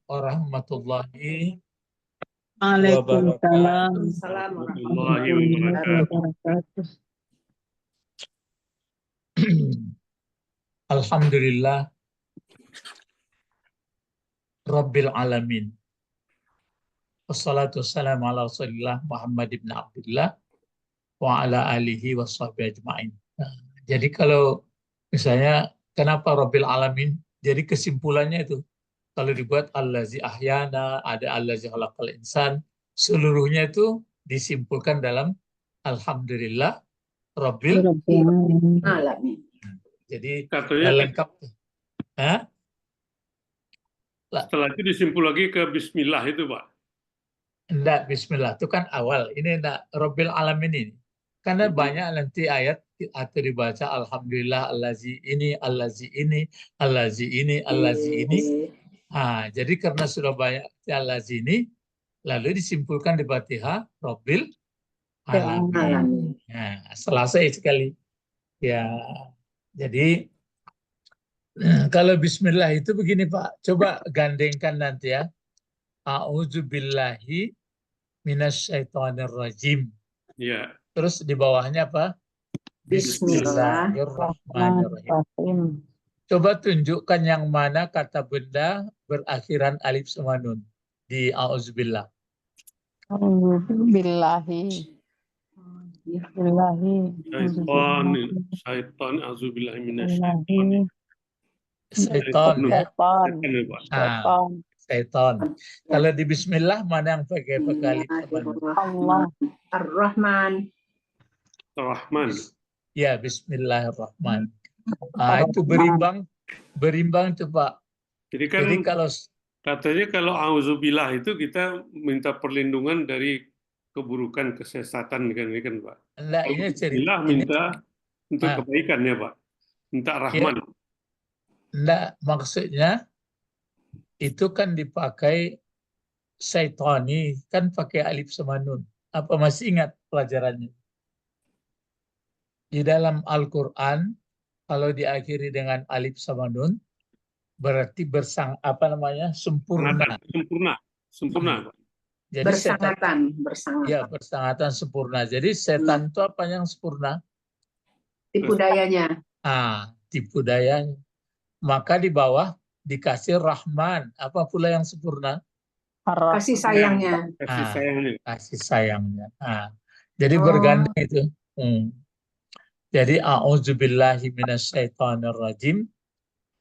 warahmatullahi Waalaikumsalam wabarakatuh. Warahmatullahi warahmatullahi wabarakatuh. wabarakatuh. Alhamdulillah Rabbil Alamin. Wassalatu wassalamu ala Rasulillah Muhammad ibn Abdullah wa ala alihi wa sahbihi ajma'in. Nah, jadi kalau misalnya kenapa Rabbil Alamin? Jadi kesimpulannya itu kalau dibuat Allazi ahyana, ada Allazi khalaqal insan, seluruhnya itu disimpulkan dalam Alhamdulillah Rabbil Alamin. Jadi Katanya lengkap. Hah? setelah itu disimpul lagi ke Bismillah itu, Pak. Enggak, Bismillah itu kan awal. Ini enggak Rabbil Alamin ini. Karena banyak nanti ayat atau dibaca Alhamdulillah Allazi ini, Allazi ini, Allazi ini, Allazi ini. Nah, jadi karena sudah banyak Allazi ini, lalu disimpulkan di Fatihah Rabbil Alamin. Nah, selesai sekali. Ya, jadi kalau Bismillah itu begini Pak, coba gandengkan nanti ya. A'udzubillahi minasyaitonirrajim. Ya. Terus di bawahnya apa? Bismillahirrahmanirrahim. Coba tunjukkan yang mana kata benda berakhiran alif sama nun di a'udzubillah. Billahi. Billahi. Syaitan, auzubillahi minasyaitan. Syaitan ya. Syaitan. Kalau di bismillah mana yang pakai alif sama nun? Allah. Ar-Rahman. Rahman. Ya, bismillahirrahmanirrahim. Itu berimbang tuh Pak. Jadi kan Jadi kalau katanya kalau auzubillah itu kita minta perlindungan dari keburukan, kesesatan kan ini kan Pak. enggak, Kalau ini bismillah minta untuk kebaikan ya Pak. Minta Rahman. Ya, enggak, maksudnya itu kan dipakai syaitani, kan pakai alif sama nun. Apa masih ingat pelajarannya? Di dalam Al-Quran, kalau diakhiri dengan alif sama nun, berarti sempurna. Sempurna. Jadi Bersangatan. Ya, bersangatan sempurna. Jadi setan itu apa yang sempurna? Tipu dayanya. Tipu dayanya. Maka di bawah dikasih Rahman. Apa pula yang sempurna? Kasih sayangnya. Kasih sayangnya. Jadi berganda itu. Jadi a'udzubillahi minasyaitonirrajim.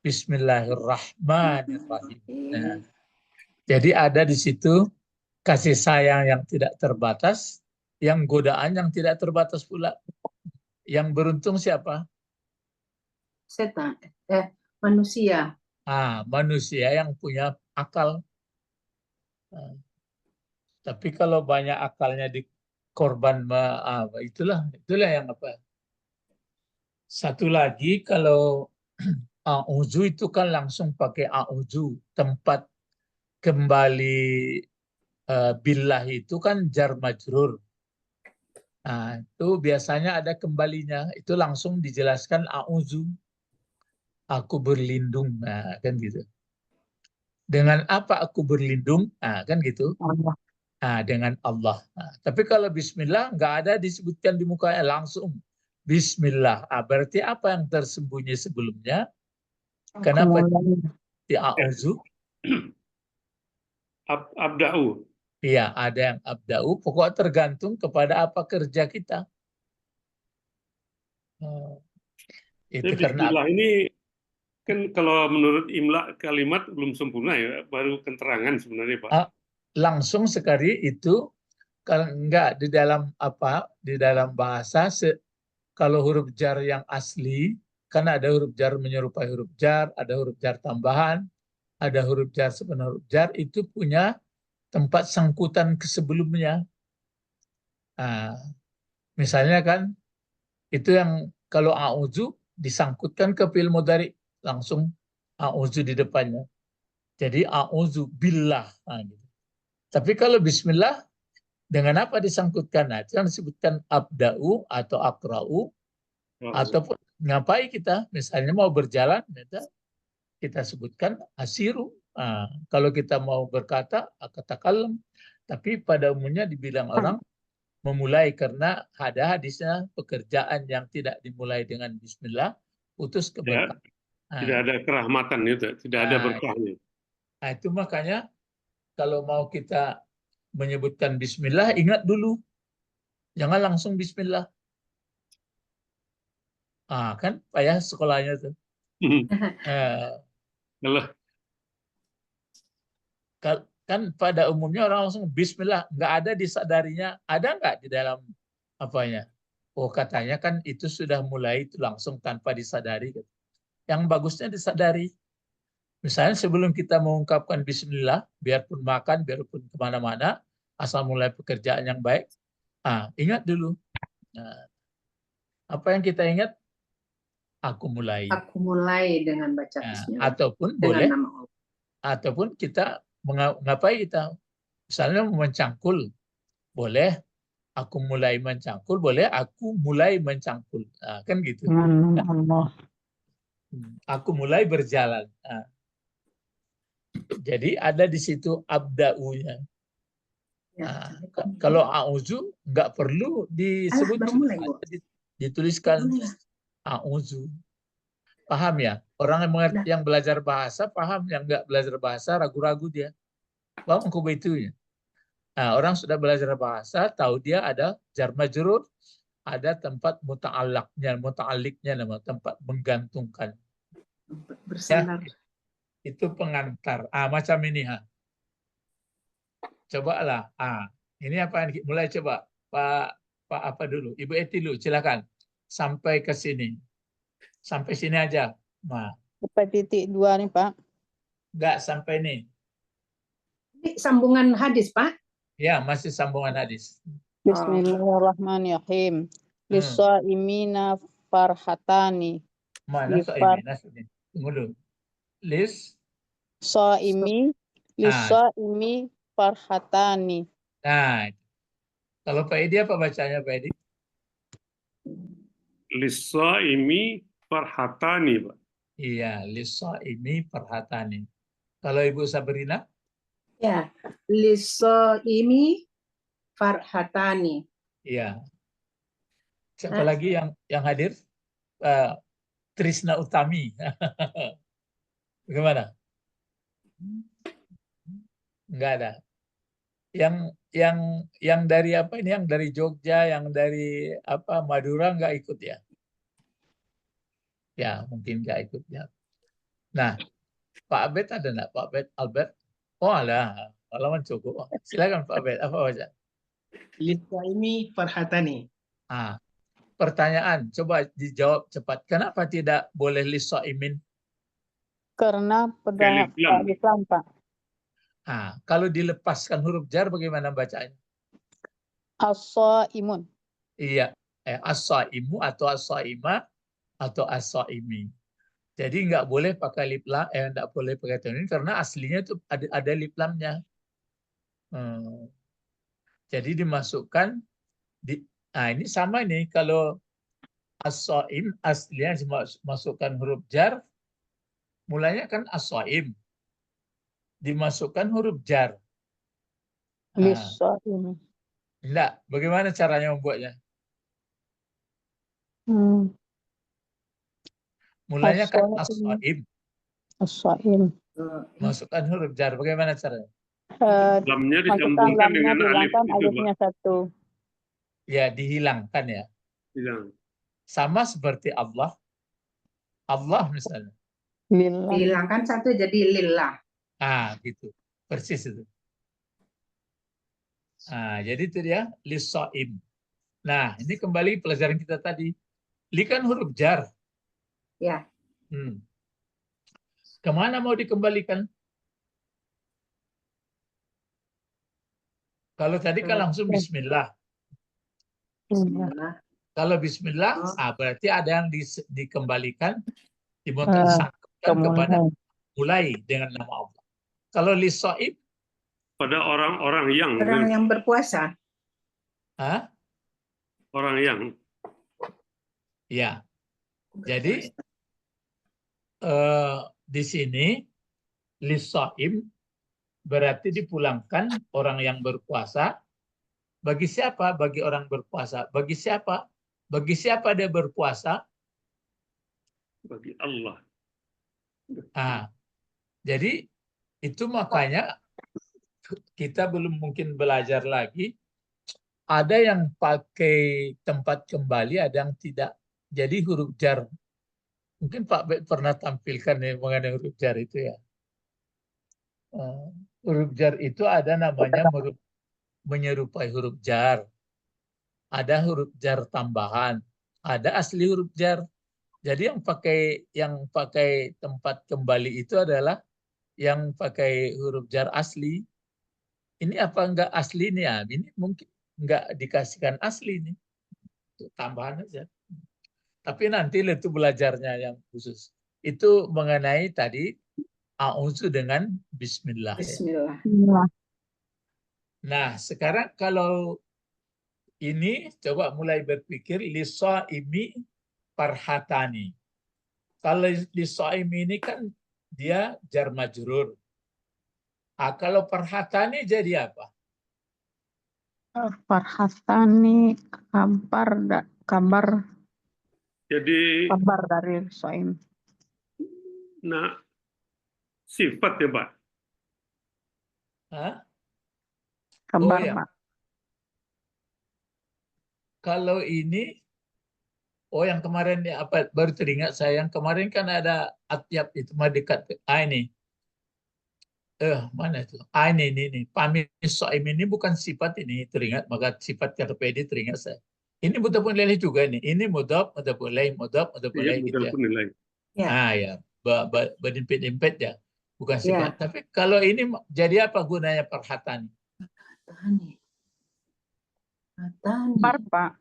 Bismillahirrahmanirrahim. Nah, jadi ada di situ kasih sayang yang tidak terbatas, yang godaan yang tidak terbatas pula. Yang beruntung siapa? Setan. Manusia. Manusia yang punya akal. Tapi kalau banyak akalnya di korban, itulah yang apa? Satu lagi kalau a'udzu itu kan langsung pakai a'udzu, tempat kembali billah itu kan jar majrur. Itu biasanya ada kembalinya, itu langsung dijelaskan a'udzu. Aku berlindung, kan gitu. Dengan apa aku berlindung? Kan gitu. Dengan Allah. Tapi kalau bismillah nggak ada disebutkan di mukanya, langsung bismillah. Berarti apa yang tersembunyi sebelumnya? Kenapa di a'udzu? Abda'u. Iya, ada yang abda'u. Pokoknya tergantung kepada apa kerja kita. Itu karena bismillah ini kan kalau menurut imla kalimat belum sempurna ya, baru keterangan sebenarnya Pak. Langsung sekali itu kalau enggak di dalam bahasa kalau huruf jar yang asli kan ada huruf jar menyerupai huruf jar, ada huruf jar tambahan, ada huruf jar sebenarnya huruf jar itu punya tempat sangkutan ke sebelumnya. Misalnya kan itu yang kalau a'udzu disangkutkan ke fi'il mudhari langsung a'udzu di depannya. Jadi a'udzu billah. Gitu. Tapi kalau bismillah dengan apa disangkutkan? Itu yang disebutkan abda'u atau akra'u ataupun ngapain kita? Misalnya mau berjalan, kita sebutkan asiru. Kalau kita mau berkata, katakan. Tapi pada umumnya dibilang orang memulai karena ada hadisnya pekerjaan yang tidak dimulai dengan Bismillah putus Ya, keberkahan. tidak ada kerahmatan itu, tidak ada berkahnya. Nah, itu makanya kalau mau kita menyebutkan Bismillah, ingat dulu, jangan langsung Bismillah. Kan payah sekolahnya tuh. Kalau Kan pada umumnya orang langsung Bismillah, nggak ada disadarinya, ada nggak di dalam apanya? Oh katanya kan itu sudah mulai itu langsung tanpa disadari. Yang bagusnya disadari. Misalnya sebelum kita mengungkapkan Bismillah, biarpun makan, biarpun kemana-mana, asal mulai pekerjaan yang baik, ingat dulu. Apa yang kita ingat? Aku mulai. Aku mulai dengan baca Bismillah. Ataupun Dengan boleh, nama Allah. ataupun kita ngapain kita? Misalnya mencangkul, boleh. Aku mulai mencangkul, boleh. Aku mulai mencangkul, kan gitu. Allah. Aku mulai berjalan. Jadi ada di situ abda'unya. Kalau a'udzu nggak perlu disebut, dituliskan a'udzu. Paham ya? Orang yang mengerti, yang belajar bahasa paham, yang nggak belajar bahasa ragu-ragu dia. Bang kubitunya. Orang sudah belajar bahasa tahu dia ada jar majrur, ada tempat muta'alliqnya nama tempat menggantungkan. Bersandar. Ya, itu pengantar. Macam ini Cobalah. Ini apa? Mulai coba. Pak apa dulu? Ibu Eti dulu, silakan. Sampai ke sini. Sampai sini aja. Sampai titik 2 nih, Pak. Enggak sampai nih. Ini sambungan hadis, Pak? Ya, masih sambungan hadis. Bismillahirrahmanirrahim. Lis-shaimina farhatani. Mana shaimina? Tunggu dulu. Lis-shaimi farhatani. Nah, kalau Pak Edi apa bacanya Pak Edi? Lis-shaimi farhatani, Pak. Iya, lis-shaimi farhatani. Kalau Ibu Sabrina? Ya, lis-shaimi farhatani. Iya. Siapa lagi yang hadir? Trisna Utami. Bagaimana? Enggak ada. Yang dari apa ini? Yang dari Jogja, yang dari apa Madura enggak ikut ya? Ya, mungkin enggak ikut ya. Nah, Pak Abed ada enggak? Pak Abed Albert? Oh, ada. Halaman cukup. Silakan Pak Abed, apa baca? Lis-shaimi farhatani. Pertanyaan, coba dijawab cepat. Kenapa tidak boleh lis-shaimin? Karena pada Islam, Pak. Kalau dilepaskan huruf jar bagaimana bacanya? As-shaimun. Iya, as-shaimu atau as-shaima atau as-shaimi. Jadi nggak boleh pakai lip lam, nggak boleh pakai tanwin karena aslinya itu ada lip lamnya. Jadi dimasukkan ini sama nih kalau as-shaim aslinya dimasukkan huruf jar, mulanya kan as-shaim. Dimasukkan huruf jar. Lis-shaimi. Enggak, bagaimana caranya membuatnya? Mulanya kan as-shaim. As-shaim. Masukkan huruf jar, bagaimana caranya? Lamnya disambungkan dengan alif itu, alifnya Pak. 1. Ya, dihilangkan ya. Hilang. Sama seperti Allah. Allah misalnya. Lillah. Dihilangkan 1 jadi lillah. Gitu. Persis itu. Jadi itu dia lis-shaim. Nah, ini kembali pelajaran kita tadi. Li kan huruf jar. Ya. Kemana mau dikembalikan? Kalau tadi kan langsung bismillah. Bismillah. Kalau bismillah, berarti ada yang dikembalikan, dimutlakan kepada mulai dengan nama Allah. Kalau lis-shaim, pada orang yang berpuasa. Orang yang. Ya. Jadi di sini Lisaim berarti dipulangkan orang yang berpuasa. Bagi siapa? Bagi orang berpuasa. Bagi siapa? Bagi siapa dia berpuasa? Bagi Allah. Ah, jadi itu makanya kita belum mungkin belajar lagi. Ada yang pakai tempat kembali, ada yang tidak. Jadi huruf jar. Mungkin Pak Bet pernah tampilkan nih mengenai huruf jar itu ya. Huruf jar itu ada namanya menyerupai huruf jar. Ada huruf jar tambahan. Ada asli huruf jar. Jadi yang pakai tempat kembali itu adalah yang pakai huruf jar asli. Ini apa enggak asli nih ya? Ini mungkin enggak dikasihkan asli nih. Itu tambahan aja. Tapi nanti itu belajarnya yang khusus. Itu mengenai tadi a'udzu dengan bismillah. Bismillah. Nah, sekarang kalau ini coba mulai berpikir lisaimi farhatani. Kalau lisaimi ini kan dia jar majrur. Kalau farhatani jadi apa? Farhatani kabar Jadi, dari Soim. nah, sifat ya Pak. Hah? Kabar, ya. Pak. Kalau ini, yang kemarin apa baru teringat saya, yang kemarin kan ada atyab itu mah dekat ini. Mana itu? Ini. Pamis soim ini bukan sifat ini, teringat, maka sifat kata PD teringat saya. Ini mudhaf ilaih juga nih. Ini mudhaf ilaih, mudhaf ilaih gitu ya. Nilai. Ya. Ya, berimpit-impit ya. Bukan Ya. sifat. Tapi kalau ini jadi apa gunanya farhatani? Tani. Tani. Kabar, Pak.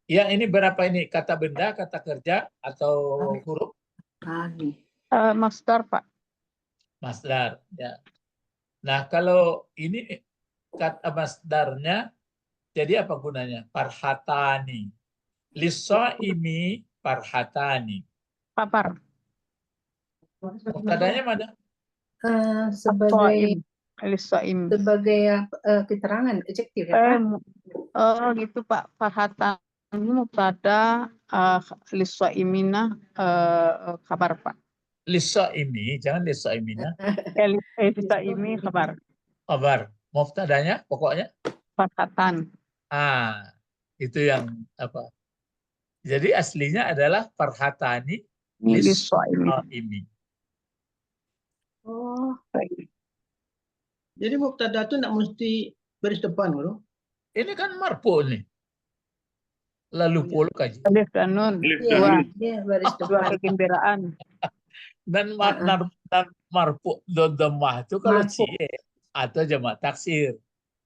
Yang ini berapa ini? Kata benda, kata kerja, atau huruf? Tani. Masdar, Pak. Masdar. Ya. Nah, kalau ini kata masdarnya, jadi apa gunanya? Farhatani. Lisaimi farhatani. Kabar. Mubtadanya mana? Sebagai Lisaim. keterangan adjektif ya Pak? Gitu Pak. Farhatan ini mubtada, lisaimina kabar, Pak. Lisaimi, jangan lisaimina. Lisaimi kabar. Kabar. Mubtadanya pokoknya? Farhatan. Itu yang apa? Jadi aslinya adalah farhatani lisaimi. Oh, Jadi mubtada itu nggak mesti baris depan, Bro. Ini kan marfu nih. Lalu puluh kaji. Alif dan nun. Alif dan dia baris Dua depan. kegembiraan. Dan marfu dhammah itu kalau Marfu. cie atau jamak taksir.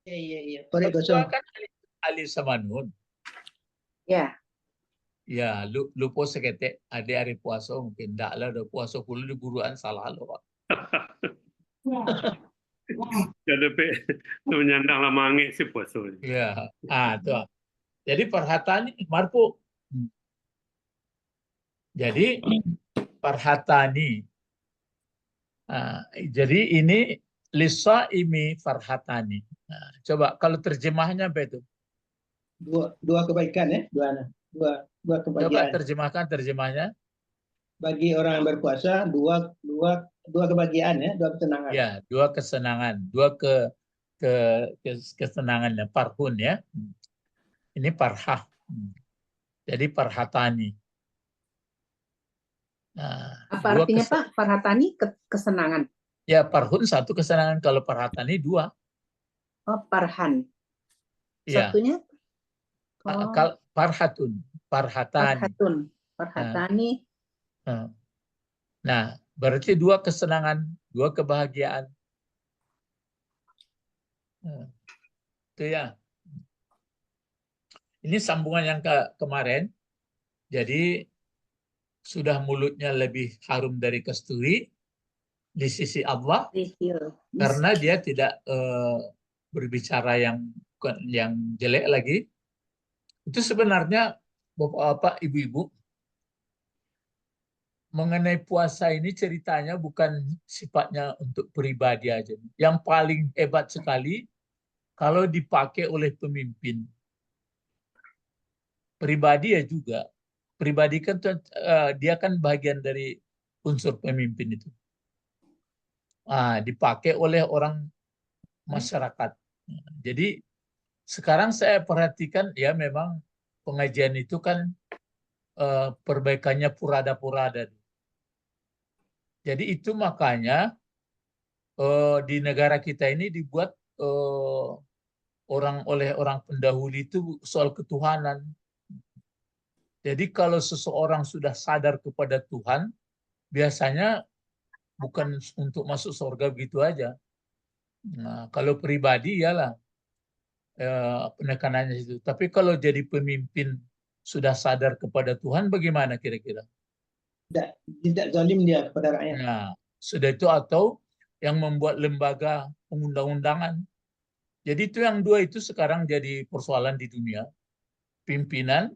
Iya. Kalau Pada kosong. kan alif sama nun. Ya. Ya, lupa seketek ada hari puasa mungkin tak lah, udah puasa puluh di buruan salah lo Pak. Jadi menyandang lamangi si puasa. Ya, tuh. Jadi perhatian marfu. Jadi farhatani. Jadi ini lisaimi farhatani. Coba kalau terjemahnya apa itu? Dua kebaikan ya, dua kebahagiaan. Coba terjemahkan terjemahnya. Bagi orang yang berpuasa dua kebahagiaan ya, dua kesenangan. Ya, dua kesenangan, kesenangannya parhun ya. Ini parhah. Jadi parhatani. Apa artinya Pak? Farhatani kesenangan. Ya, parhun satu kesenangan, kalau parhatani dua. Oh, parhan. Ya. Satunya? Parhatun, parhatani. Farhatani. Nah, berarti dua kesenangan, dua kebahagiaan. Itu ya. Ini sambungan yang kemarin. Jadi sudah mulutnya lebih harum dari kasturi di sisi Allah karena dia tidak berbicara yang jelek lagi. Itu sebenarnya Bapak-bapak, Ibu-ibu, mengenai puasa ini ceritanya bukan sifatnya untuk pribadi aja. Yang paling hebat sekali kalau dipakai oleh pemimpin. Pribadi ya juga. Pribadi kan dia kan bagian dari unsur pemimpin itu. Dipakai oleh orang masyarakat. Jadi sekarang saya perhatikan ya memang pengajian itu kan perbaikannya purada-purada. Jadi itu makanya di negara kita ini dibuat oleh orang pendahulu itu soal ketuhanan. Jadi kalau seseorang sudah sadar kepada Tuhan, biasanya bukan untuk masuk surga begitu aja. Nah, kalau pribadi iyalah penekanannya itu. Tapi kalau jadi pemimpin sudah sadar kepada Tuhan, bagaimana kira-kira? Tidak zalim dia kepada rakyat. Nah, sudah itu atau yang membuat lembaga pengundang-undangan. Jadi itu yang dua itu sekarang jadi persoalan di dunia. Pimpinan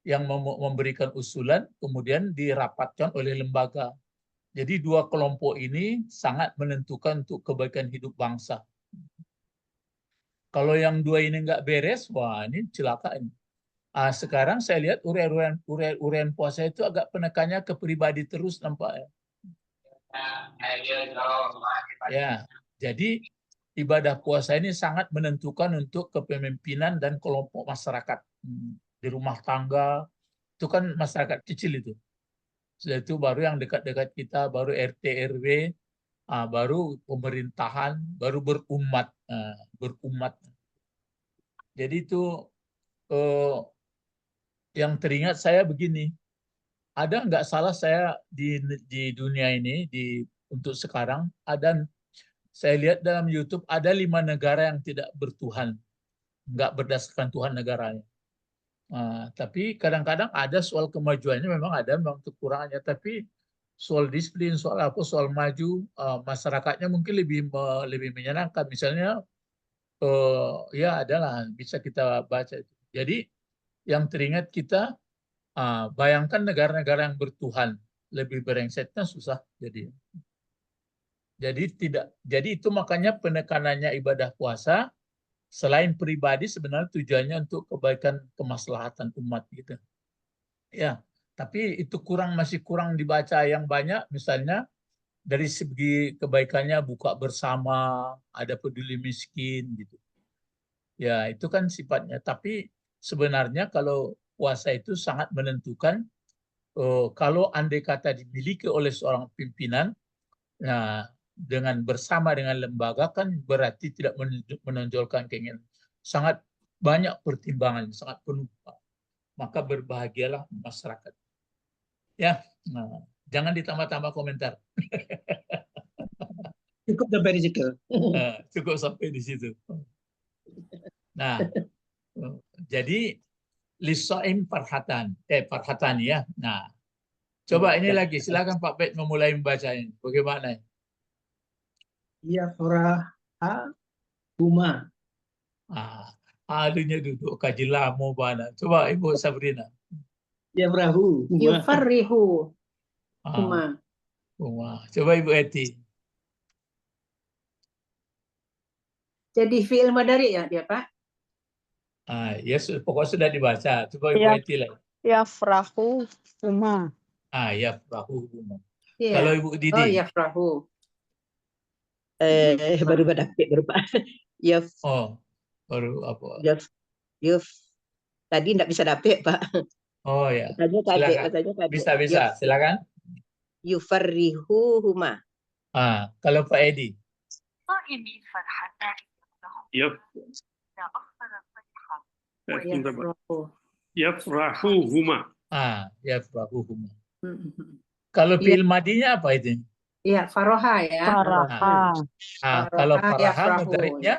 yang memberikan usulan kemudian dirapatkan oleh lembaga. Jadi dua kelompok ini sangat menentukan untuk kebaikan hidup bangsa. Kalau yang dua ini nggak beres, wah ini celaka ini. Sekarang saya lihat urian puasa itu agak penekannya ke pribadi terus nampaknya. Ya, jadi ibadah puasa ini sangat menentukan untuk kepemimpinan dan kelompok masyarakat. Di rumah tangga, itu kan masyarakat kecil itu. Setelah itu baru yang dekat-dekat kita, baru RT, RW, baru pemerintahan, baru berumat. Berumat. Jadi itu yang teringat saya begini, ada nggak salah saya di dunia ini, untuk sekarang, saya lihat dalam YouTube ada 5 negara yang tidak bertuhan, nggak berdasarkan Tuhan negaranya. Tapi kadang-kadang ada soal kemajuannya, memang ada memang kekurangannya, tapi soal disiplin, soal apa, soal maju, masyarakatnya mungkin lebih menyenangkan. Misalnya, ya adalah bisa kita baca itu. Jadi yang teringat kita, bayangkan negara-negara yang bertuhan, lebih berengsetnya susah jadi. Jadi itu makanya penekanannya ibadah puasa selain pribadi sebenarnya tujuannya untuk kebaikan kemaslahatan umat gitu. Ya, tapi itu masih kurang dibaca yang banyak, misalnya dari segi kebaikannya buka bersama, ada peduli miskin gitu. Ya, itu kan sifatnya, tapi sebenarnya kalau puasa itu sangat menentukan kalau andai kata dimiliki oleh seorang pimpinan, nah dengan bersama dengan lembaga kan berarti tidak menonjolkan keinginan. Sangat banyak pertimbangan, sangat penuh. Maka berbahagialah masyarakat. Ya, nah, jangan ditambah-tambah komentar. Cukup sampai di situ. Cukup sampai di situ. Nah, jadi lisoim farhatan ya. Nah, coba ini lagi, silakan Pak Bet memulai membacanya. Bagaimana? Ya faraha huma. Adunya duduk kaji lama mana. Coba Ibu Sabrina. Ya farahu huma. Yufarrihu Ah, huma. coba Ibu Eti. Jadi fi'il madari ya dia, Pak? Ya pokoknya sudah dibaca. Coba Ibu Ya. Eti lah. Yafrahu huma. Ya perahu. Iya. Kalau Ibu Didi. Oh, yafrahu. Baru dapet baru Pak. Yuf, Baru apa? Yuf. Tadi enggak bisa dapet Pak. Oh ya. Katanya Silakan. Bisa. Silakan. Yufarrihu huma. Kalau Pak Edi. Yaf, yafrahu huma. Ya perahu. Kalau fi'il madinya apa itu? Iya, faroha ya. Faraha. Kalau Faroha, faraha yafrahu. mudariknya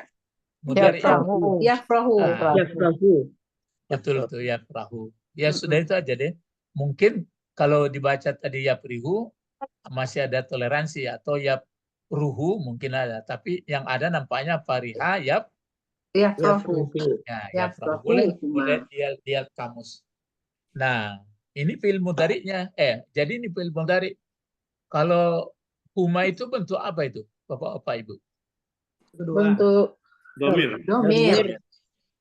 Yafrahu. Yafrahu. Yafrahu. betul tuh ya perahu. Ya sudah itu aja deh. Mungkin kalau dibaca tadi ya perihu masih ada toleransi, atau ya ruhu mungkin ada, tapi yang ada nampaknya fariha ya Yafrahu. perahu. Boleh lihat kamus. Nah, Ini fi'il mudhari'nya. Jadi ini fi'il mudhari'. Kalau huma itu bentuk apa itu? Bapak-bapak Ibu? Kedua. Bentuk Domir. domir.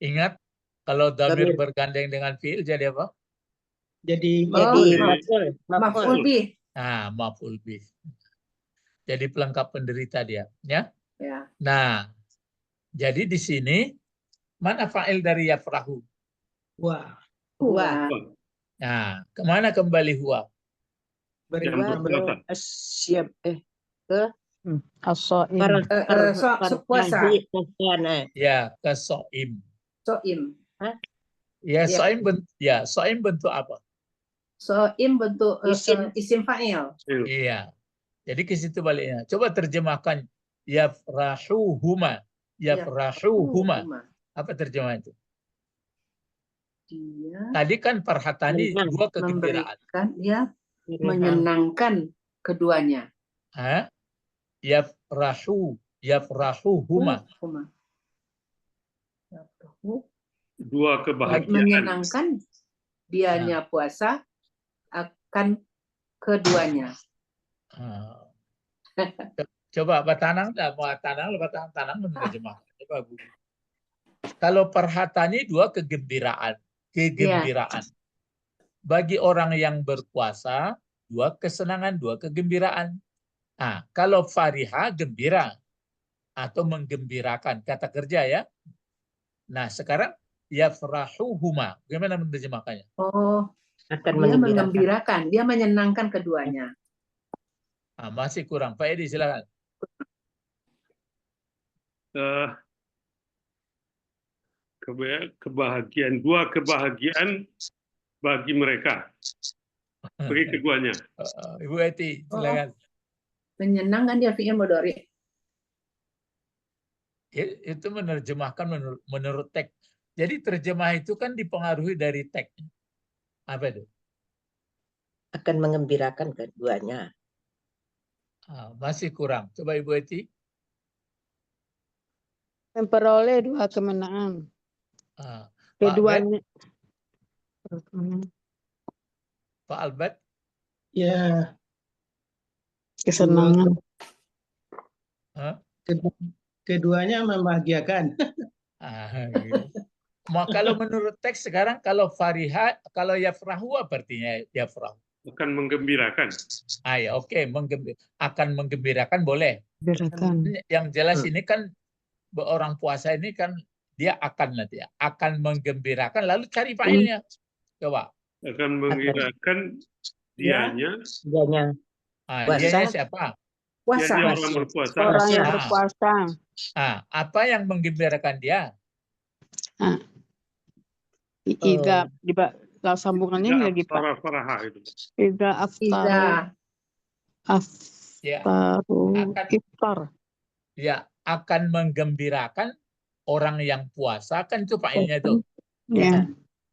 Ingat, kalau dhamir Dhamir. bergandeng dengan fi'il jadi apa? Jadi Jadi Jadi, Maf'ul bih. Nah, maf'ul bih. Jadi pelengkap penderita dia, ya. Ya. Nah, jadi di sini mana fa'il dari yafrahu? wah Huwa. Nah, kemana kembali huwa? Yang Huwa berpuasa. siap As-shaim. Puasa. Ya, ke so'im. Soim. Ya, Ya. so'im bentuk apa? Soim bentuk Isim. isim fa'il. Iya. Jadi ke situ baliknya. Coba terjemahkan yafrahuhuma. Yafrahuhuma. Apa terjemahan itu? Dia Tadi kan farhatani Menang. dua kegembiraan. memberikan, dia menyenangkan keduanya. Hah? Yafrahuhuma. Huma. Dua kebahagiaan. Menyenangkan dianya puasa akan keduanya. Ah. Coba Batanang, mau Tanang, Tanang menerjemahkan. Coba Bu. Kalau perhatani dua kegembiraan. Bagi orang yang berpuasa, dua kesenangan, dua kegembiraan. Nah, kalau fariha gembira atau menggembirakan, kata kerja ya. Nah, sekarang yafrahuhuma. Bagaimana menerjemahkannya? Oh, akan dia mengembirakan. mengembirakan, dia menyenangkan keduanya. Nah, masih kurang. Pak Edi, silakan. Kebahagiaan, dua kebahagiaan bagi mereka, bagi keduanya. Ibu Eti, silakan. Menyenangkan dia fi'il mudhari. Itu menerjemahkan menurut teks. Jadi terjemah itu kan dipengaruhi dari teks. Apa itu? Akan mengembirakan keduanya. Masih kurang. Coba Ibu Eti. Memperoleh dua kemenangan. Pak Keduanya. Pak Albert. ya Kesenangan. keduanya membahagiakan. Gitu. Kalau menurut teks sekarang, kalau fariha, kalau yafrahu apa artinya yafrahu? Akan menggembirakan. Ya, oke, akan menggembirakan boleh. Gerakan. Yang jelas ini kan orang puasa ini kan dia akan nanti ya, akan menggembirakan, lalu cari fa'ilnya. Coba. Akan menggembirakan dianya. Dianya. Dianya siapa? Puasa. Dianya orang berpuasa. Orang yang berpuasa. Apa yang menggembirakan dia? Ida kalau sambungannya ini lagi Pak. Faraha itu. Ida aftaru. Iftar. Ya, akan menggembirakan orang yang puasa, kan itu fa'ilnya itu. Ya.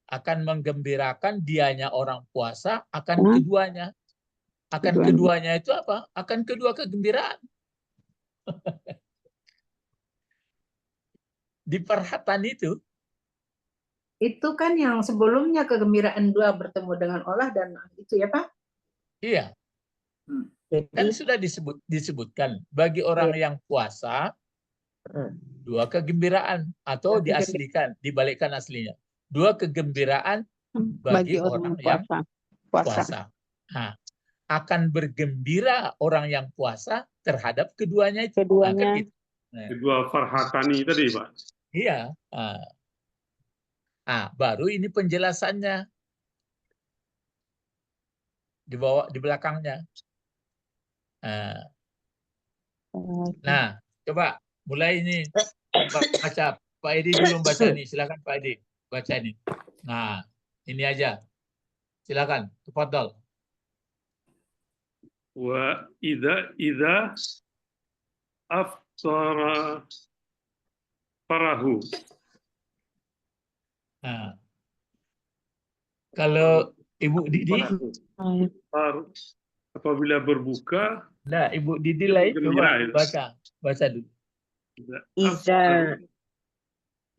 Akan menggembirakan dianya orang puasa, akan keduanya. Akan keduanya itu apa? Akan kedua kegembiraan. Di perhatan itu. Itu kan yang sebelumnya kegembiraan dua bertemu dengan Allah dan itu ya Pak? Iya. Kan sudah disebutkan bagi orang yang puasa dua kegembiraan atau diaslikan, dibalikkan aslinya. Dua kegembiraan bagi orang yang puasa. Nah, akan bergembira orang yang puasa terhadap keduanya itu. Keduanya. Kedua farhatani tadi, Pak. Iya. Baru ini penjelasannya di belakangnya. Nah, coba mulai ini baca. Pak Edi belum baca nih, silakan Pak Edi baca ini. Nah, ini aja. Silakan, tafadhol. Wa idza aftara farahu. Nah, kalau Ibu Didi, apabila berbuka, nah Ibu Didi lain coba baca dulu.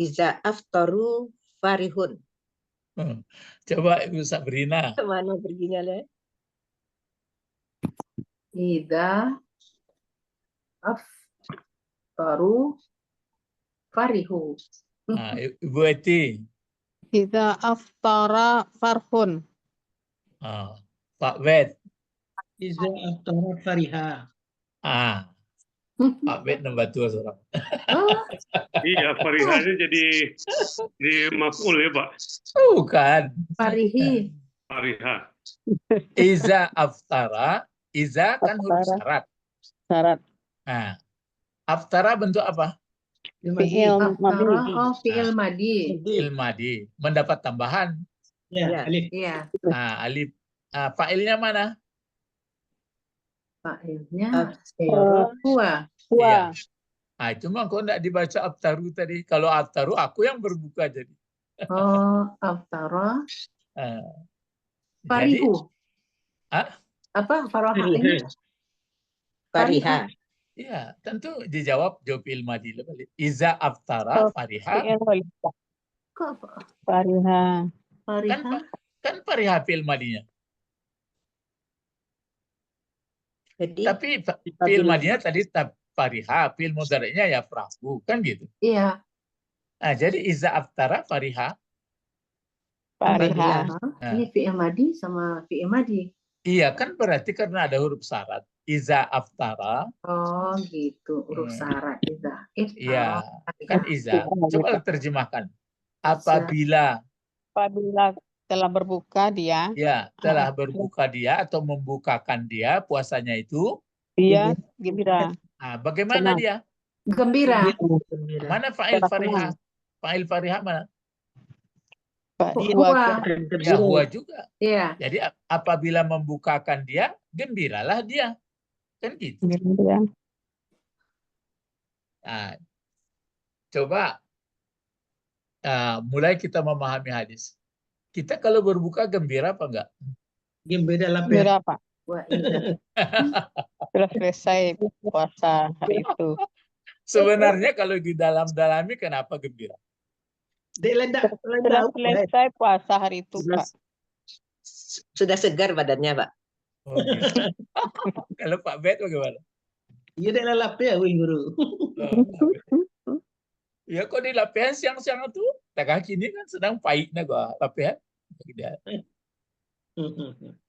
Iza aftaru farihun. Coba Ibu Sabrina. Kemana perginya Le? Idza aftaru farihu. Nah, Ibu Eti. Idza aftara farhun. Pak Bet. Iza aftara fariha. Pak Bet membantu seorang. Oh, Iya, farihanya jadi maf'ul ya, Pak. Bukan. farihi. Fariha. Iza aftara. Iza kan huruf Aftara. syarat. Syarat. Nah, aftara bentuk apa? Fi'il madi. Aftara, fi'il madi. Fi'il madi. Mendapat tambahan. Ya, alif. Iya, Alif. Fa'ilnya mana? fa'ilnya Aftara. huwa. Iya. Wa. Cuma kok enggak dibaca aftaru tadi. Kalau aftaru aku yang berbuka jadi. Oh, aftara Jadi, farihu. Apa faraha ini? Fariha. iya, tentu dijawab jawab ilmadi. Iza aftara fariha. Fi'il wali. Kok apa? Fariha. Fariha? Kan fariha fi'il madinya. Jadi Tapi fi'il madinya tadi fariha, fi'il mudhari'nya ya farahu, kan gitu. Iya. Jadi iza aftara fariha. Fariha. Ini fi'il madi sama fi'il madi. Iya, kan berarti karena ada huruf syarat. Iza aftara. Oh, gitu. Huruf syarat iza. Iya, kan iza. Coba terjemahkan. Apabila Telah berbuka dia. ya telah berbuka dia atau membukakan dia puasanya itu. Dia gembira. Bagaimana Senang. dia? Gembira. Mana fa'il fariha? Fa'il fariha mana? Huwa. Ya, huwa juga. Iya. Jadi apabila membukakan dia, gembiralah dia. Kan gitu. Gembira. Coba mulai kita memahami hadis. Kita kalau berbuka gembira apa enggak? Gembira lapar. Gembira Pak. Wa iza. Sudah selesai puasa hari itu. Sebenarnya kalau di dalam-dalami kenapa gembira? Dek ledak. Sudah selesai puasa hari itu Pak. sudah segar badannya, Pak. Oh, gitu. Kalau Pak Bet bagaimana? Iya dek lapar ya, guru. Ya kok di lapihan siang-siang itu tengah kini kan sedang pahitnya gua lapihan.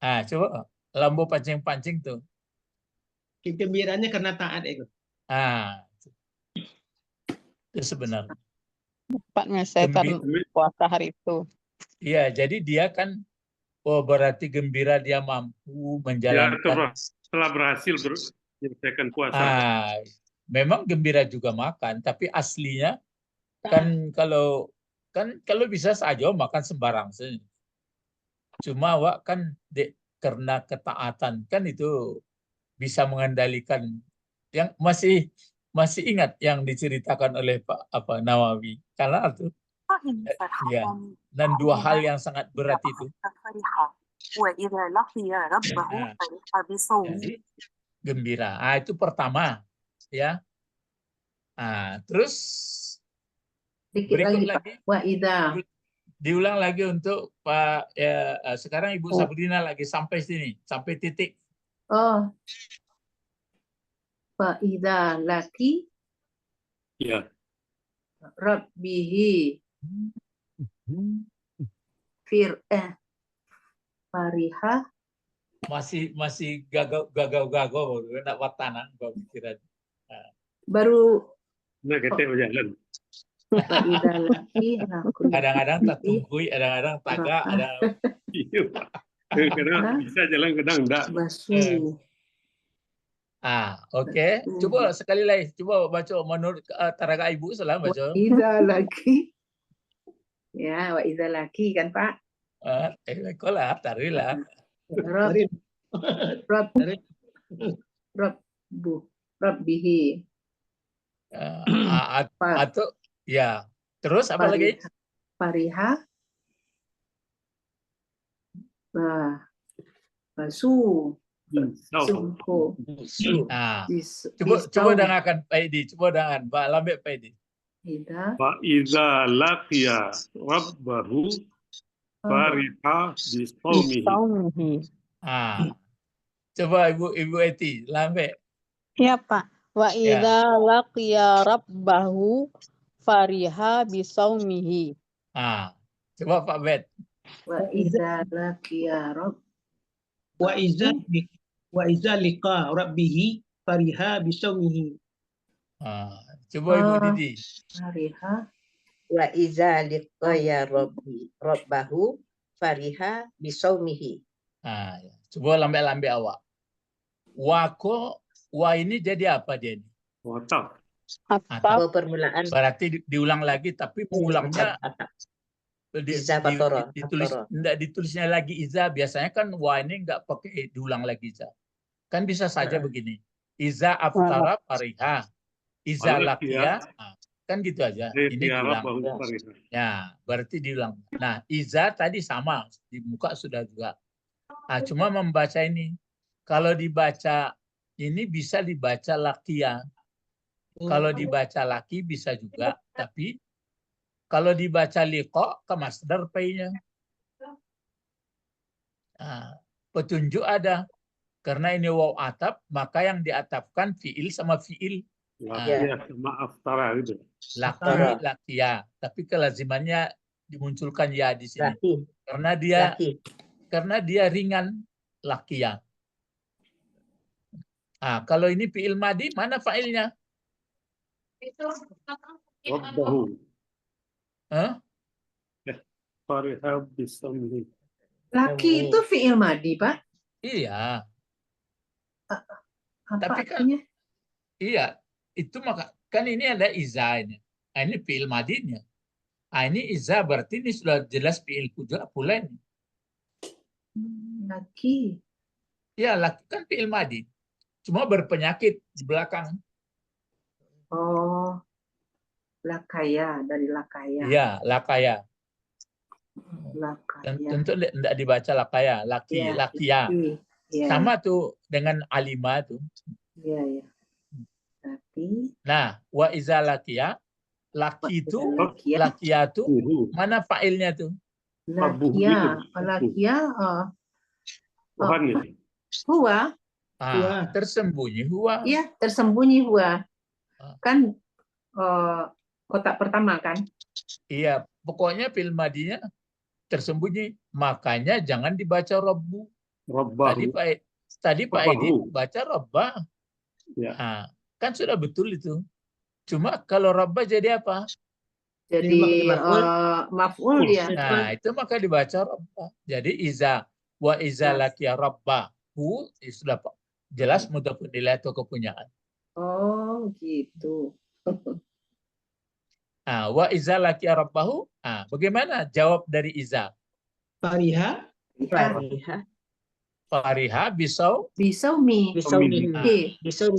Coba lambo pancing-pancing tuh. Gembiranya karena taat itu. Itu sebenarnya. Pak menyelesaikan puasa hari itu. Iya, jadi dia kan berarti gembira dia mampu menjalankan. Setelah berhasil menyelesaikan puasa. Memang gembira juga makan, tapi aslinya kan kalau bisa saja makan sembarang. Cuma kan karena ketaatan kan itu bisa mengendalikan. Yang masih ingat yang diceritakan oleh Pak Nawawi, karena itu ya, dan dua hal yang sangat berat itu. Jadi, gembira. Itu pertama, ya. Terus berikut lagi. Wa idza. Diulang lagi untuk Pak. Sekarang Ibu Sabrina lagi sampai sini, sampai titik. Oh. Fa idza laki. Ya. Rabbihi. Fariha. Masih gagau nak watanan gua pikiran. Baru Kita berjalan. Kadang-kadang tak tunggui, kadang-kadang tagak, ada. Kadang bisa jalan, kadang enggak. Oke. Coba sekali lagi, coba baca menurut taraga Ibu salah baca. Wa idza laki. Ya, wa idza laki kan Pak. Kolah, tarilah. Rabbihi. Atau ya. Terus apa lagi? Fariha. Basu. Coba dengarkan Pak Edi, coba dengarkan Pak Lambek Pak Edi. Fa iza laqiya rabbahu Fariha bisaumihi. Bisaumihi. Ah, coba Ibu Eti, lambe. Ya Pak. Wa Ya. idza laqiya rabbahu fariha bisaumihi. Ah, coba Pak Bet. Wa idza laqiya rabb. Wa iza liqa rabbihi fariha bisaumihi. Ah, coba Ibu Didi. Fariha Wa iza liqaya rabbahu fariha bisaumihi. Ah, ya. Coba lambe-lambe awak. Wako, wa ini jadi apa dia ini? Wataf. Atap. Oh, permulaan Berarti diulang lagi, tapi mengulangnya atap. Iza fatoro. enggak ditulisnya lagi iza. Biasanya kan wa ini enggak pakai diulang lagi iza. Kan bisa saja begini. Iza aftara fariha. Iza lakia. Nah, kan gitu aja. Ini diulang. Ya, berarti diulang. Nah, iza tadi sama. Di muka sudah juga. Nah, cuma membaca ini. Kalau dibaca ini bisa dibaca lakia. Kalau dibaca laki bisa juga. Tapi kalau dibaca liqa ke masdar pay-nya. Nah, petunjuk ada. Karena ini waw atap, maka yang diatapkan fiil sama fiil. Lakia sama aftara itu. Laki, lakia. Tapi kelazimannya dimunculkan ya di sini. Laki. Karena dia ringan lakia. Nah, kalau ini fiil madi, mana fa'ilnya? Rabbahu. Hah? Fariha bisaumihi. laki itu fiil madi, Pak. Iya. Apa Tapi kan- artinya? Iya, itu maka kan ini ada iza ini. Nah, ini fiil madinya. Nah, ini iza berarti ini sudah jelas fiil pula ini. Laki. Ya, laki kan fiil madi. Cuma berpenyakit di belakang. Oh, lakaya, dari lakaya. Iya, lakaya. Lakaya. Tentu tidak dibaca lakaya, laki, Iya, lakia. laki. Iya, Sama tuh dengan alima tuh. iya, iya. Laki. Nah, wa iza lakia, laki itu, Lakia. lakia tuh mana fa'ilnya tuh? Lakia. Lakia. Tuhan ya. Huwa. Ah, tersembunyi huwa. Iya, tersembunyi huwa. Kan kotak pertama kan? Iya, pokoknya fiil madinya tersembunyi. Makanya jangan dibaca rabbu. Rabbahu. Tadi Pak Edi baca rabbah. Ya. Nah, kan sudah betul itu. Cuma kalau rabbah jadi apa? Jadi maf'ul dia. Nah, itu maka dibaca rabbah. Jadi iza wa iza laqiya rabbahu sudah jelas mudhafun ilaih atau kepunyaan. Oh, gitu. Nah, wa iza laqiya rabbahu. Nah, bagaimana jawab dari iza? Fariha Fariha Fariha bisau. Bisaumihi.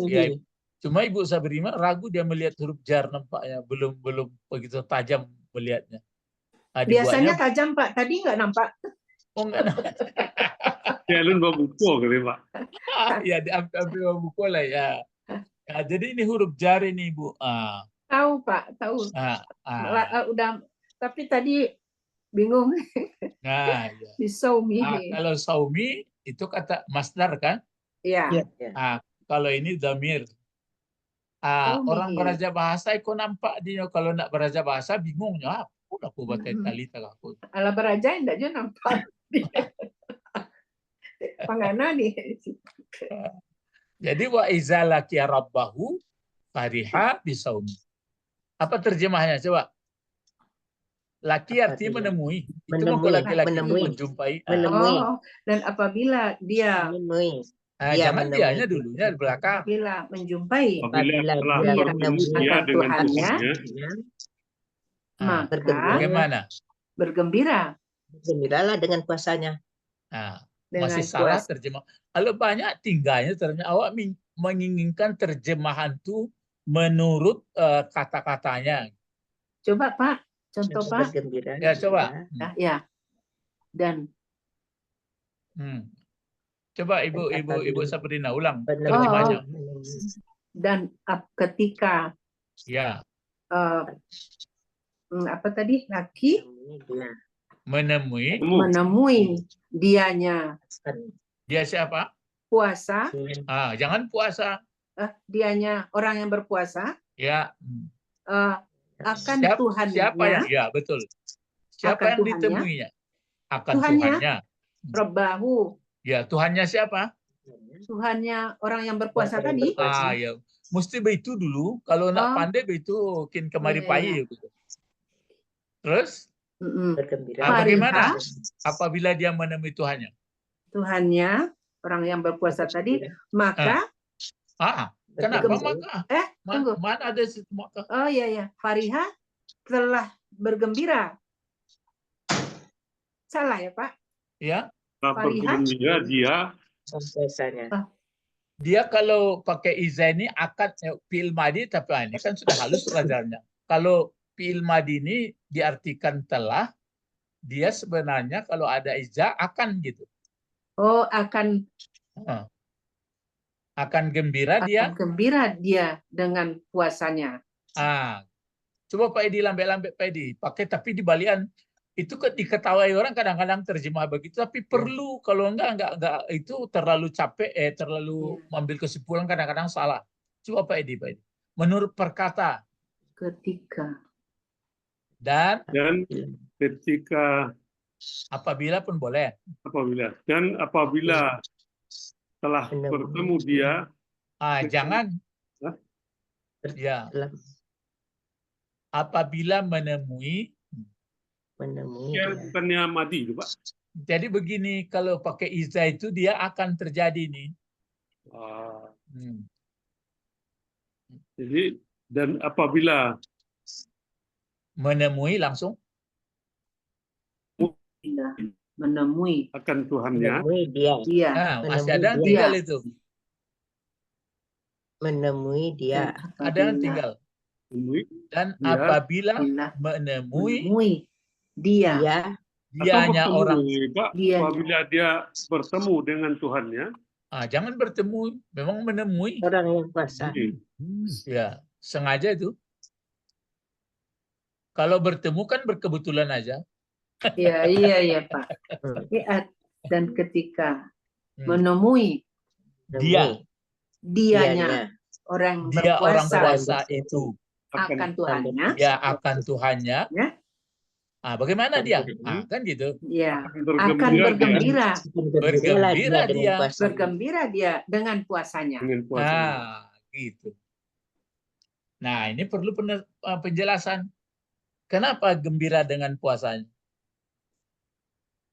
Ya, cuma Ibu Sabrina ragu dia melihat huruf jar nampaknya belum begitu tajam melihatnya. Nah, Biasanya dibuatnya- tajam, Pak. Tadi nggak nampak. Oh enggak. Ya, lu bawa buku kali, Pak. Ya diambil buku lah ya. Ya, jadi ini huruf jar ini Bu. Tahu, Pak. Tahu. Udah. Tapi tadi bingung. Nah, ya. Bisaumihi. Kalau saumi itu kata masdar kan? Iya. Kalau ini damir. Orang belajar bahasa itu nampak dia kalau nak belajar bahasa bingungnya. Aku baca talita aku. Ala beraja enggak aja nampak. Pangana nih. Jadi wa iza laqiya rabbahu fariha bisaumi. Apa terjemahnya coba? Laki artinya menemui. Itu mau laki-laki menjumpai. Oh, dan apabila dia menemui. Jangan dianya dulunya di belakang. Apabila menjumpai Apabila telah dia bertemu dia akan dengan Tuhannya, Tuhannya, maka Bagaimana? bergembira. Bergembiralah dengan puasanya. Masih salah terjemah. Kalau banyak tinggalnya ternyata awak menginginkan terjemahan itu menurut kata-katanya. Coba Pak, contoh Pak. Bergembira. Ya coba. Ya. Dan. Coba Ibu Sabrina ulang terjemahnya. Dan ketika. Ya. Apa tadi? Laki. Menemui. menemui dianya Dia siapa? puasa, Jangan puasa. dianya orang yang berpuasa, Ya. akan Siapa yang? Tuhannya, Ya, betul. Siapa akan yang Tuhannya, ditemuinya? Akan Tuhannya. Tuhannya. Rabbahu, Ya, Tuhannya siapa? Tuhannya orang yang berpuasa tadi. Ya. Mesti begitu dulu. Kalau nak Oh. pandai begitu, kin kemari Iya, pai. iya. Gitu. Terus, Bergembira. bagaimana Fariha. apabila dia menemui Tuhannya? Tuhannya orang yang berpuasa tadi, maka Kenapa maka? tunggu. Mana ada situ maka? Oh iya ya, Fariha telah bergembira. Salah ya, Pak? Ya. Bergembira dia. Dia kalau pakai iza ini akad fi'il madi, tapi ini kan sudah halus pelajarannya. Kalau fi'il madi ini diartikan telah, dia sebenarnya kalau ada iza akan gitu. Oh, akan Gembira dia. Gembira dia dengan puasanya. Coba Pak Edi lambe-lambe Pak Edi pakai, tapi di balian itu diketahui orang kadang-kadang terjemah begitu, tapi perlu, kalau enggak itu terlalu capek, terlalu mengambil kesimpulan, kadang-kadang salah. Coba Pak Edi. Menurut perkata Ketika dan ketika, apabila pun boleh. Dan apabila telah bertemu dia. Jangan. Ya. Apabila menemui. Ya, bukannya madi itu, Pak. Jadi begini, kalau pakai iza itu dia akan terjadi nih. Jadi, dan apabila menemui langsung. Menemui akan Tuhannya. Dia. Masih ada yang tinggal itu. Menemui dia. Ada yang tinggal. Dan dia, apabila menemui dia. Dianya orang. Apabila dia bertemu dengan Tuhannya. Jangan bertemu, memang menemui. Orang yang puasa. Ya, sengaja itu. Kalau bertemu kan berkebetulan aja. Iya Pak. Dan ketika menemui dianya orang dia berpuasa, orang puasa itu akan Tuhannya. Ya, akan Tuhannya. Bagaimana dia? Kan gitu. Ya, akan bergembira. Bergembira dia dengan puasanya. Gitu. Nah, ini perlu penjelasan. Kenapa gembira dengan puasanya?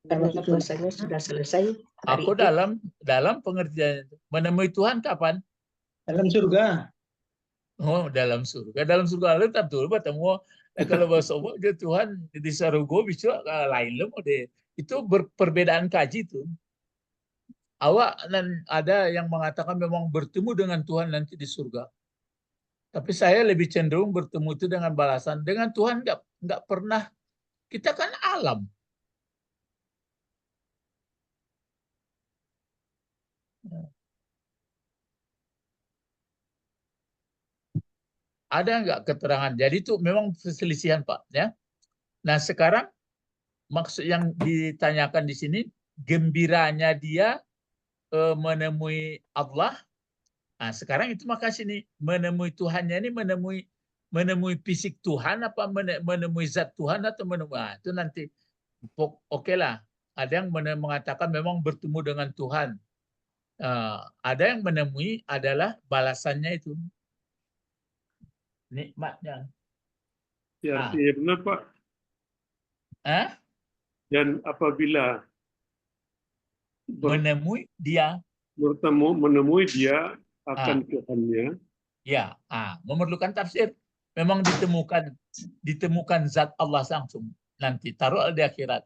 Karena puasanya sudah selesai. Aku dalam pengertian itu. Menemui Tuhan kapan? Dalam surga. Oh, dalam surga. Dalam surga tetap dulu bertemu. Kalau bahasa dia Tuhan di sarugo bisa lain loh deh. Itu perbedaan kaji itu. Awak dan ada yang mengatakan memang bertemu dengan Tuhan nanti di surga. Tapi saya lebih cenderung bertemu itu dengan balasan. Dengan Tuhan nggak pernah. Kita kan alam. Ada nggak keterangan? Jadi itu memang perselisihan Pak. Ya. Nah sekarang maksud yang ditanyakan di sini, gembiranya dia menemui Allah. Nah sekarang itu maka sini menemui Tuhannya ini menemui fisik Tuhan apa menemui zat Tuhan atau menemui itu nanti oke lah. Ada yang mengatakan memang bertemu dengan Tuhan. Ada yang menemui adalah balasannya itu. Nikmatnya. Ya, benar Pak. Dan apabila menemui dia menemui dia akan Tuhannya. Ya, memerlukan tafsir. Memang ditemukan zat Allah langsung nanti taruh di akhirat.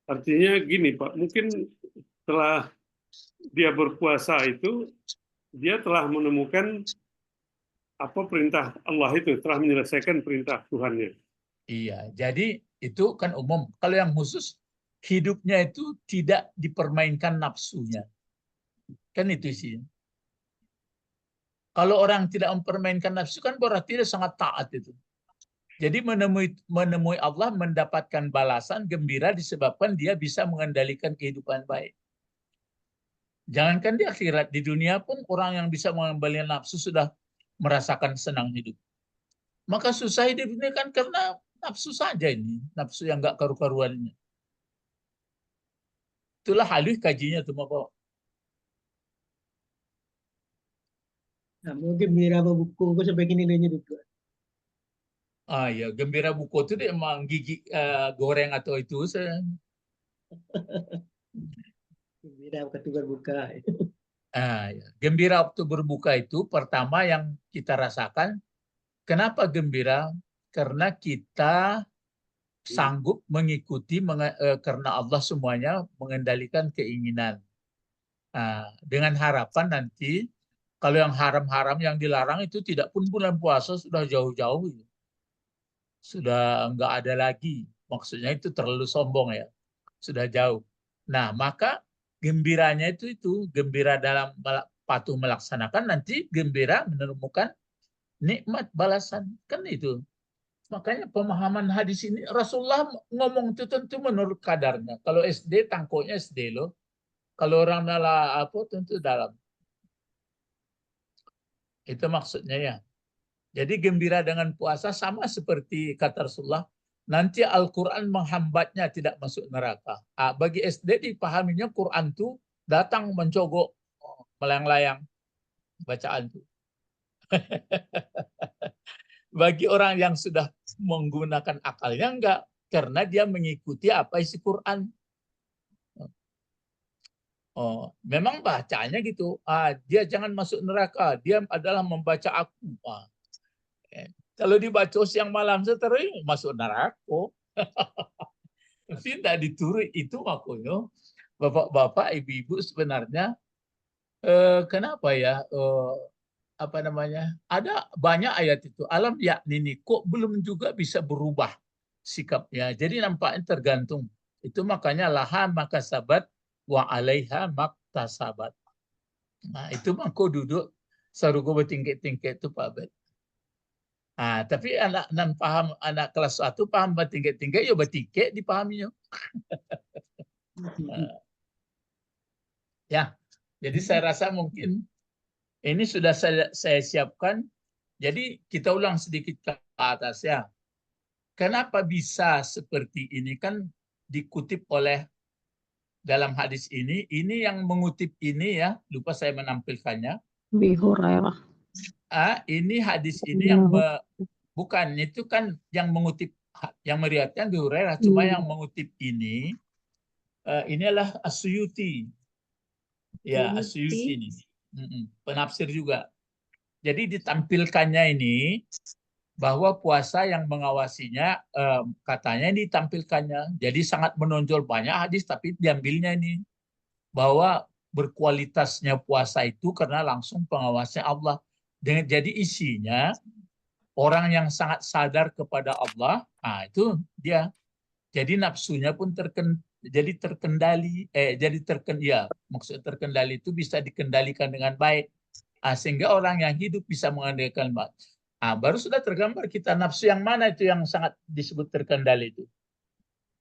Artinya gini Pak, mungkin setelah dia berpuasa itu dia telah menemukan apa perintah Allah itu, telah menyelesaikan perintah Tuhannya. Iya, jadi itu kan umum. Kalau yang khusus hidupnya itu tidak dipermainkan nafsunya. Kan itu isinya. Kalau orang tidak mempermainkan nafsu kan berarti dia sangat taat itu. Jadi menemui Allah, mendapatkan balasan gembira disebabkan dia bisa mengendalikan kehidupan baik. Jangankan di akhirat, di dunia pun orang yang bisa mengembalikan nafsu sudah merasakan senang hidup. Maka susah hidup ini kan karena nafsu saja ini, nafsu yang nggak karu-karuannya. Itulah halus kajinya tuh Bapak. Nah, mungkin gembira buku kok sampai kini nilainya itu. Ah ya, gembira buku itu dia emang gigi goreng atau itu saya. Gembira waktu berbuka. Ya. Gembira waktu berbuka itu pertama yang kita rasakan. Kenapa gembira? Karena kita sanggup mengikuti karena Allah semuanya mengendalikan keinginan. Dengan harapan nanti kalau yang haram-haram yang dilarang itu tidak pun bulan puasa sudah jauh-jauh, sudah enggak ada lagi. Maksudnya itu terlalu sombong ya, sudah jauh. Nah maka gembiranya itu gembira dalam patuh melaksanakan, nanti gembira menemukan nikmat balasan kan itu. Makanya pemahaman hadis ini Rasulullah ngomong itu tentu menurut kadarnya. Kalau SD tangkoknya SD loh. Kalau orang dalam apa tentu dalam. Itu maksudnya ya. Jadi gembira dengan puasa sama seperti kata Rasulullah. Nanti Al-Quran menghambatnya tidak masuk neraka. Bagi SD dipahaminya Quran itu datang mencogok melayang-layang bacaan itu. Bagi orang yang sudah menggunakan akalnya enggak. Karena dia mengikuti apa isi Quran. Memang bacanya gitu. Dia jangan masuk neraka. Dia adalah membaca aku. Kalau dibaca siang malam sering masuk neraka. Tapi tidak diturut itu makanya. Bapak-bapak, ibu-ibu sebenarnya kenapa ya? Apa namanya? Ada banyak ayat itu. Alam yakni kok belum juga bisa berubah sikapnya. Jadi nampaknya tergantung. Itu makanya laha maka sabat wa alaiha maktasabat. Nah, itu mangko duduk sarugo bertingkat-tingkat itu Pak Bet. Tapi anak nan paham, anak kelas 1 paham bertingkat-tingkat ya bertiket dipahaminya. Ya. Jadi saya rasa mungkin ini sudah saya siapkan. Jadi kita ulang sedikit ke atas ya. Kenapa bisa seperti ini kan dikutip oleh dalam hadis ini yang mengutip ini ya, lupa saya menampilkannya. Abi Hurairah. Ini hadis ini yang bukan, itu kan yang mengutip, yang meriwayatkan Abi Hurairah, cuma yang mengutip ini adalah As-Suyuti. Ya, As-Suyuti ini. Penafsir juga. Jadi ditampilkannya ini bahwa puasa yang mengawasinya katanya ditampilkannya. Jadi sangat menonjol banyak hadis tapi diambilnya ini bahwa berkualitasnya puasa itu karena langsung pengawasnya Allah. Jadi isinya orang yang sangat sadar kepada Allah, itu dia. Jadi nafsunya pun jadi terkendali, maksud terkendali itu bisa dikendalikan dengan baik. Sehingga orang yang hidup bisa mengendalikan baik. Baru sudah tergambar kita nafsu yang mana itu yang sangat disebut terkendali itu.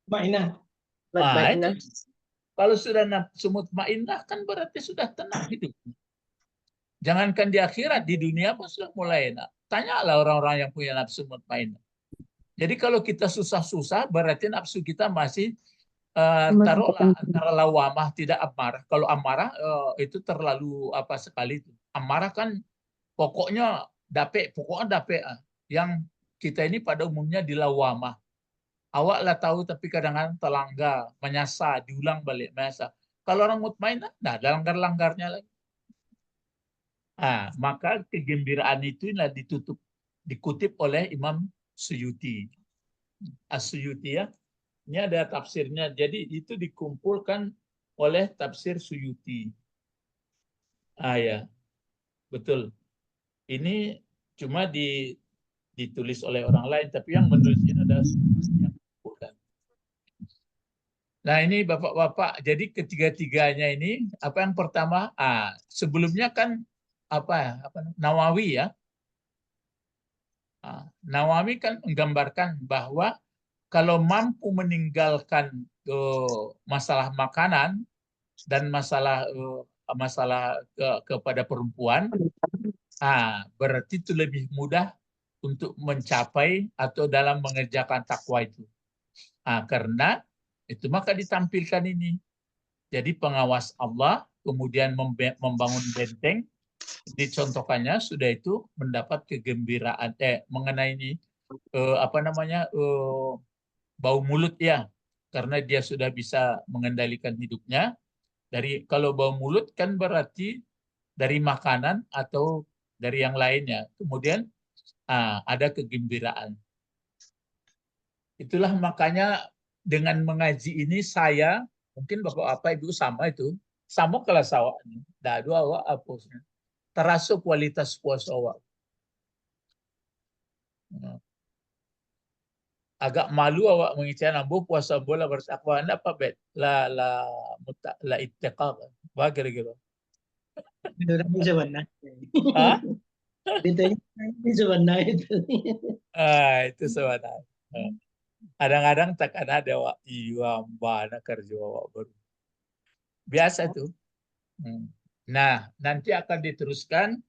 Ma'inah. Mutmainnah. Kalau sudah nafsu mutmainnah kan berarti sudah tenang hidup. Jangankan di akhirat, di dunia pun sudah mulai enak. Tanyalah orang-orang yang punya nafsu mutmainnah. Jadi kalau kita susah-susah berarti nafsu kita masih taruhlah antara lawamah tidak amarah. Kalau amarah itu terlalu apa sekali itu. Amarah kan pokoknya dapet. Yang kita ini pada umumnya di lawamah. Awak lah tahu tapi kadang-kadang terlanggar, menyasar, diulang balik menyasar. Kalau orang mutmainnah, ada langgar-langgarnya lagi. Maka kegembiraan itu dikutip oleh Imam Suyuti. As-Suyuti ya. Ini ada tafsirnya. Jadi itu dikumpulkan oleh tafsir Suyuti. Ya. Betul. Ini cuma ditulis oleh orang lain, tapi yang menulisnya ada yang dikumpulkan. Nah ini bapak-bapak, jadi ketiga-tiganya ini apa yang pertama? Sebelumnya kan apa Nawawi ya. Nawawi kan menggambarkan bahwa kalau mampu meninggalkan masalah makanan dan masalah kepada perempuan, berarti itu lebih mudah untuk mencapai atau dalam mengerjakan takwa itu. Karena itu maka ditampilkan ini. Jadi pengawas Allah, kemudian membangun benteng, dicontohkannya sudah itu mendapat kegembiraan mengenai ini bau mulut ya, karena dia sudah bisa mengendalikan hidupnya. Kalau bau mulut kan berarti dari makanan atau dari yang lainnya. Kemudian ada kegembiraan. Itulah makanya dengan mengaji ini saya, mungkin bapak-bapak ibu sama itu, sama kelas awaknya. Dadu awak apusnya. Terasa kualitas puasa awak. Agak malu awak mengicar nambu puasa bola bertakwa anda apa bet? La ittiqa. Bagaimana? Ini sebenarnya. Hah? Ini sebenarnya itu. Itu sebenarnya. Kadang-kadang tak ada awak iya mana kerja awak baru. Biasa tuh. Nah, nanti akan diteruskan.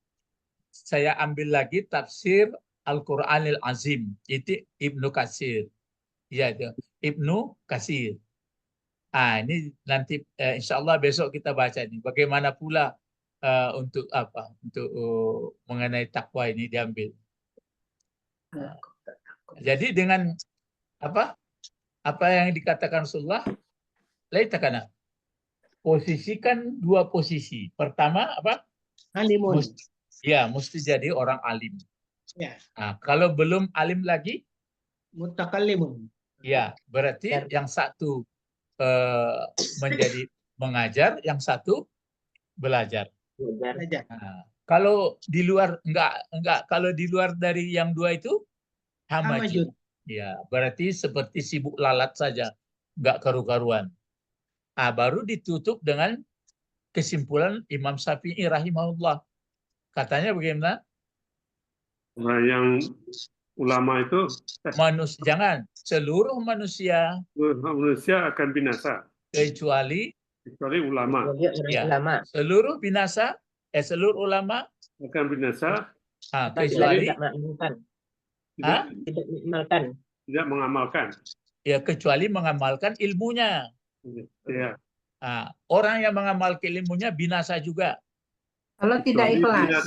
Saya ambil lagi tafsir Al-Quranil Azim. Itu Ibnu Katsir. Ya, Ibnu Katsir. Ini nanti insya Allah besok kita baca nih. Bagaimana pula untuk apa? Untuk mengenai takwa ini diambil. Jadi dengan apa yang dikatakan Rasulullah, laitakan posisikan dua posisi. Pertama apa? Alimun. Mesti jadi orang alim. Ya. Kalau belum alim lagi, Mutakallimun. ya berarti yang satu menjadi mengajar, yang satu belajar. Kalau di luar enggak kalau di luar dari yang dua itu hamajud. Ya, berarti seperti sibuk lalat saja, enggak karu-karuan. Baru ditutup dengan kesimpulan Imam Syafi'i rahimahullah. Katanya bagaimana? Yang ulama itu Jangan seluruh manusia akan binasa kecuali ulama. Seluruh ulama akan binasa kecuali tidak mengamalkan. Ya, kecuali mengamalkan ilmunya. Ya. Orang yang mengamalkan ilmunya binasa juga. Kalau tidak ikhlas.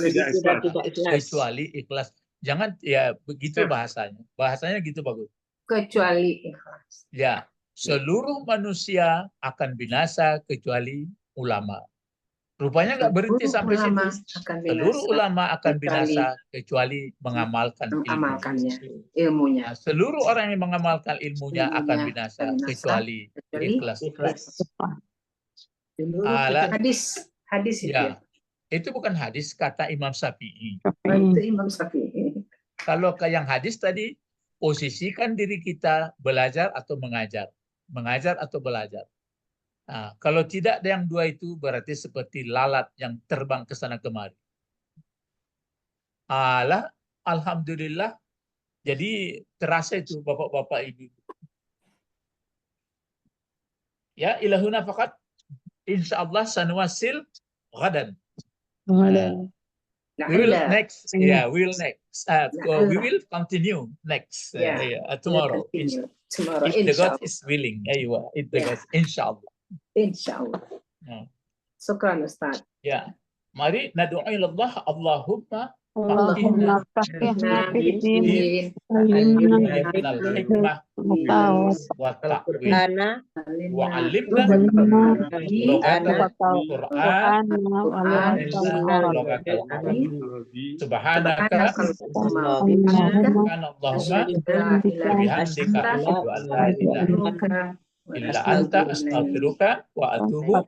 Kecuali ikhlas. Jangan ya begitu bahasanya. Bahasanya gitu bagus. Kecuali ikhlas. Ya, seluruh manusia akan binasa kecuali ulama. Rupanya nggak berhenti sampai situ. Seluruh ulama akan binasa kecuali mengamalkan ilmunya. Seluruh orang yang mengamalkan ilmunya akan binasa kecuali ikhlas. Hadis itu. Ya. Itu bukan hadis, kata Imam Syafi'i. Itu Imam Syafi'i. Kalau yang hadis tadi, posisikan diri kita belajar atau mengajar. Mengajar atau belajar. Kalau tidak ada yang dua itu, berarti seperti lalat yang terbang ke sana kemari. Alhamdulillah. Jadi terasa itu bapak-bapak ibu. Ya, ilahuna fakat. InsyaAllah sanuwasil ghadan. We will next. Yeah, we will next. We will continue next tomorrow. Tomorrow. If the God is willing. If the God, insyaAllah. Insyaallah. Syukran Ustaz. Ya. Mari nadu'a ilallah Allahumma Allahumma faqihna fid din wa alimna subhanaka illa anta astaghfiruka wa atubu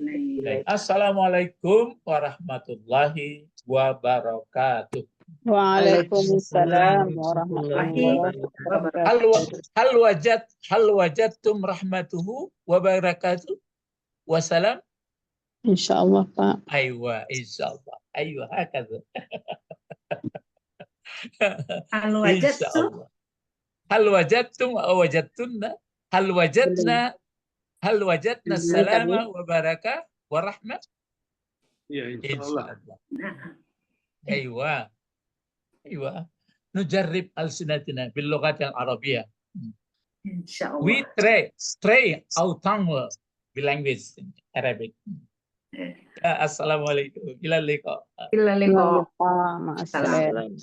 ilaik. Assalamualaikum warahmatullahi wabarakatuh. Waalaikumsalam warahmatullahi wabarakatuh. Hal wajadtum rahmatuhu wa barakatuh. Wassalam. Insyaallah, Pak. Aywa, insyaallah. Aywa, hakadha. Hal wajadtum. Insyaallah. Hal wajadtum aw wajadtunna? Hal wajadna? Hal wajadna Belum salama wa barakah wa rahmah? Ya, insya Allah. Insyaallah. Nah, Aywa. Aywa. Nujarrib alsinatina bil lughat al arabiyyah. insya We Allah. try our tongue bil language Arabic. Eh, Assalamualaikum. Ila liqa. Illa liqa. Ma'assalam.